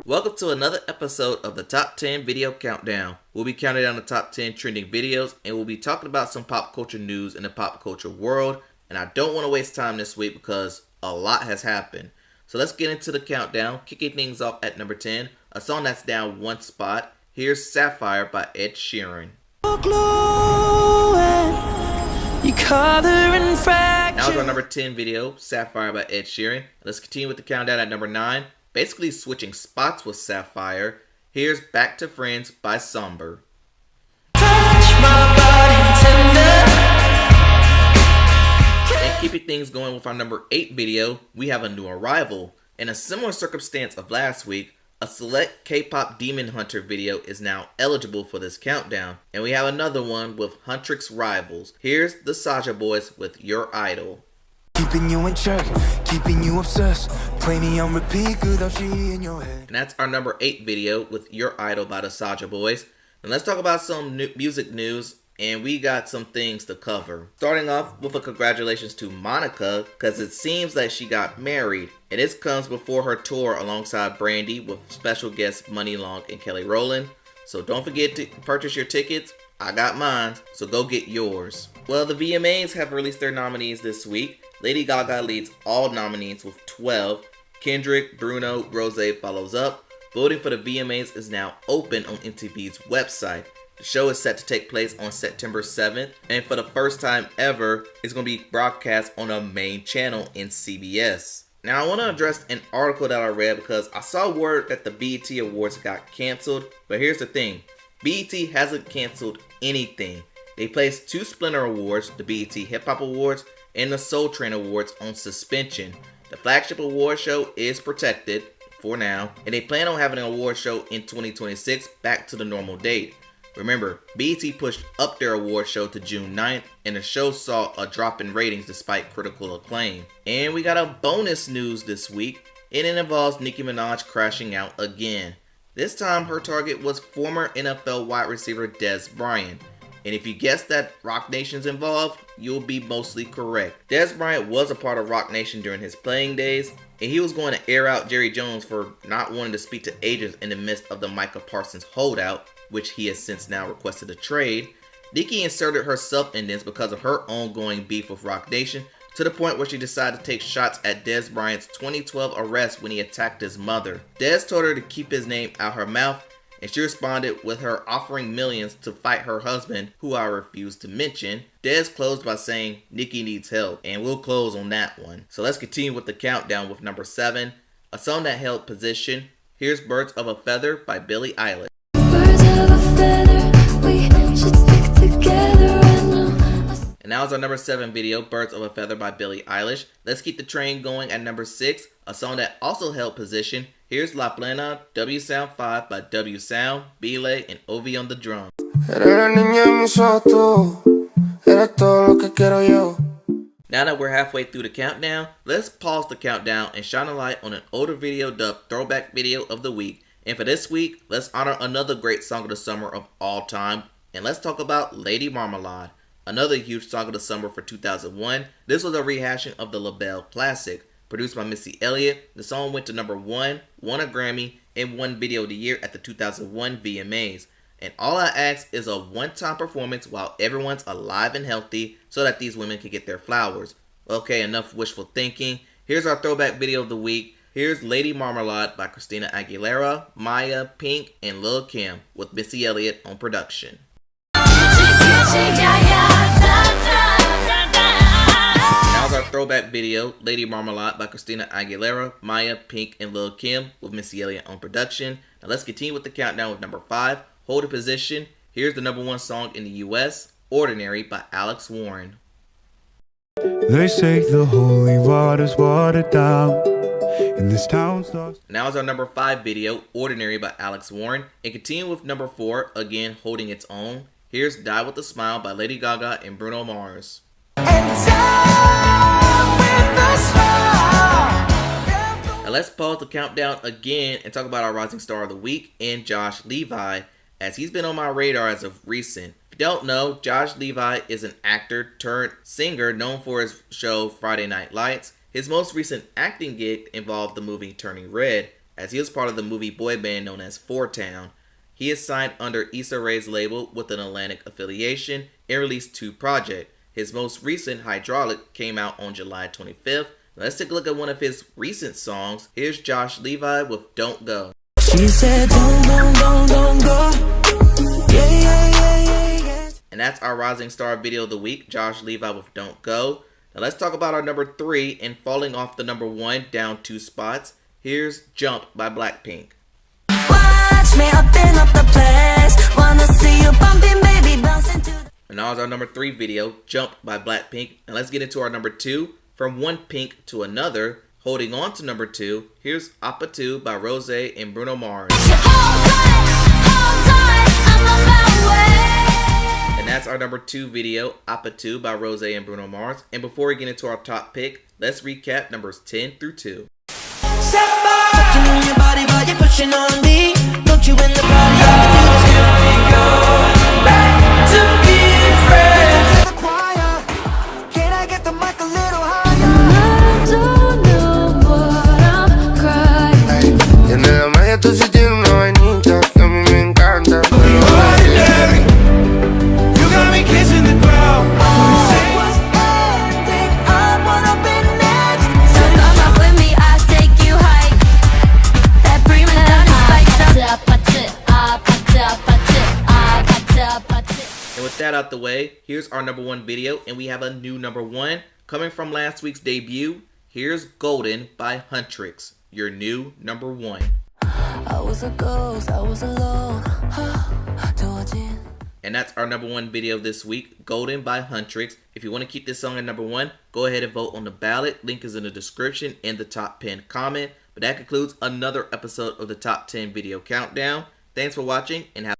Welcome to another episode of the Top 10 Video Countdown. We'll be counting down the top 10 trending videos, and we'll be talking about some pop culture news in the pop culture world. And I don't want to waste time this week because a lot has happened. So let's get into the countdown, kicking things off at number 10, a song that's down one spot. Here's Sapphire by Ed Sheeran. Now is our number 10 video, Sapphire by Ed Sheeran. Let's continue with the countdown at number 9. Basically switching spots with Sapphire. Here's Back to Friends by Somber. And keeping things going with our number 8 video, we have a new arrival. In a similar circumstance of last week, a select K-pop Demon Hunter video is now eligible for this countdown. And we have another one with Huntrix rivals. Here's the Saja Boys with Your Idol. Keeping you in check, keeping you obsessed. Play me on repeat, good how she in your head. And that's our number 8 video with Your Idol by the Saja Boys. And let's talk about some music news. And we got some things to cover. Starting off with a congratulations to Monica, because it seems that she got married. And this comes before her tour alongside Brandy with special guests Money Long and Kelly Rowland. So don't forget to purchase your tickets. I got mine, so go get yours. Well, the VMAs have released their nominees this week. Lady Gaga leads all nominees with 12. Kendrick, Bruno, Rosé follows up. Voting for the VMAs is now open on MTV's website. The show is set to take place on September 7th, and for the first time ever, it's going to be broadcast on a main channel in CBS. Now, I want to address an article that I read because I saw word that the BET Awards got canceled, but here's the thing. BET hasn't canceled anything. They placed 2 Splinter Awards, the BET Hip Hop Awards, and the Soul Train Awards on suspension. The flagship award show is protected for now, and they plan on having an award show in 2026 back to the normal date. Remember, BET pushed up their award show to June 9th, and the show saw a drop in ratings despite critical acclaim. And we got a bonus news this week, and it involves Nicki Minaj crashing out again. This time, her target was former NFL wide receiver Dez Bryant. And if you guessed that Roc Nation's involved, you'll be mostly correct. Dez Bryant was a part of Roc Nation during his playing days, and he was going to air out Jerry Jones for not wanting to speak to agents in the midst of the Micah Parsons holdout, which he has since now requested a trade. Nicki inserted herself in this because of her ongoing beef with Roc Nation, to the point where she decided to take shots at Dez Bryant's 2012 arrest when he attacked his mother. Dez told her to keep his name out her mouth, and she responded with her offering millions to fight her husband, who I refuse to mention. Dez closed by saying Nicki needs help, and we'll close on that one. So let's continue with the countdown with number 7, a song that held position. Here's Birds of a Feather by Billie Eilish. And now is our number 7 video, Birds of a Feather by Billie Eilish. Let's keep the train going at number 6, a song that also held position. Here's La Plena, W Sound 5 by W Sound, Bile, and Ovi on the drums. Now that we're halfway through the countdown, let's pause the countdown and shine a light on an older video dubbed Throwback Video of the Week. And for this week, let's honor another great song of the summer of all time. And let's talk about Lady Marmalade, another huge song of the summer for 2001. This was a rehashing of the LaBelle classic. Produced by Missy Elliott, the song went to number 1, won a Grammy, and won Video of the Year at the 2001 VMAs. And all I ask is a one-time performance while everyone's alive and healthy so that these women can get their flowers. Okay, enough wishful thinking. Here's our throwback video of the week. Here's Lady Marmalade by Christina Aguilera, Maya, Pink, and Lil Kim with Missy Elliott on production. Now's our throwback video, Lady Marmalade by Christina Aguilera, Maya, Pink, and Lil Kim with Missy Elliott on production. Now let's continue with the countdown with number 5, Hold a Position. Here's the number 1 song in the US, Ordinary by Alex Warren. They say the holy water's watered down, and this town's lost. Now is our number 5 video, Ordinary by Alex Warren. And continue with number 4, again holding its own. Here's Die With a Smile by Lady Gaga and Bruno Mars. Now let's pause the countdown again and talk about our rising star of the week and Josh Levi, as he's been on my radar as of recent. If you don't know, Josh Levi is an actor turned singer known for his show Friday Night Lights. His most recent acting gig involved the movie Turning Red, as he was part of the movie boy band known as Four Town. He is signed under Issa Rae's label with an Atlantic affiliation and released 2 projects. His most recent, Hydraulic, came out on July 25th. Let's take a look at one of his recent songs. Here's Josh Levi with Don't Go. She said, don't go. Yeah. And that's our Rising Star video of the week, Josh Levi with Don't Go. Now let's talk about our number 3 and falling off the number 1 down 2 spots. Here's Jump by Blackpink. Watch me up and up the place. Wanna see you bumping, baby, bouncing to. And that was our number 3 video, Jump by Blackpink. And let's get into our number 2. From one pink to another, holding on to number 2, here's Appa 2 by Rose and Bruno Mars. Hold tight, I'm on my way. And that's our number 2 video, Appa 2 by Rose and Bruno Mars. And before we get into our top pick, let's recap numbers 10 through 2. Touching on your body while you're pushing on me. Don't you in the body? Can we go back to being friends? The choir, can I get the mic a little higher? I don't know what I'm crying. Tiene la magia, tú sí tienes una vainita que a mí me encanta. You got me kissing the ground. Was ending, I wanna be next. So come up with me, I'll take you high. That prima donna spice. And with that out the way, here's our number 1 video, and we have a new number 1 coming from last week's debut. Here's Golden by Huntrix, your new number 1. I was a ghost, I was alone. And that's our number 1 video this week, Golden by Huntrix. If you want to keep this song at number 1, go ahead and vote on the ballot. Link is in the description and the top pinned comment. But that concludes another episode of the Top 10 Video Countdown. Thanks for watching and have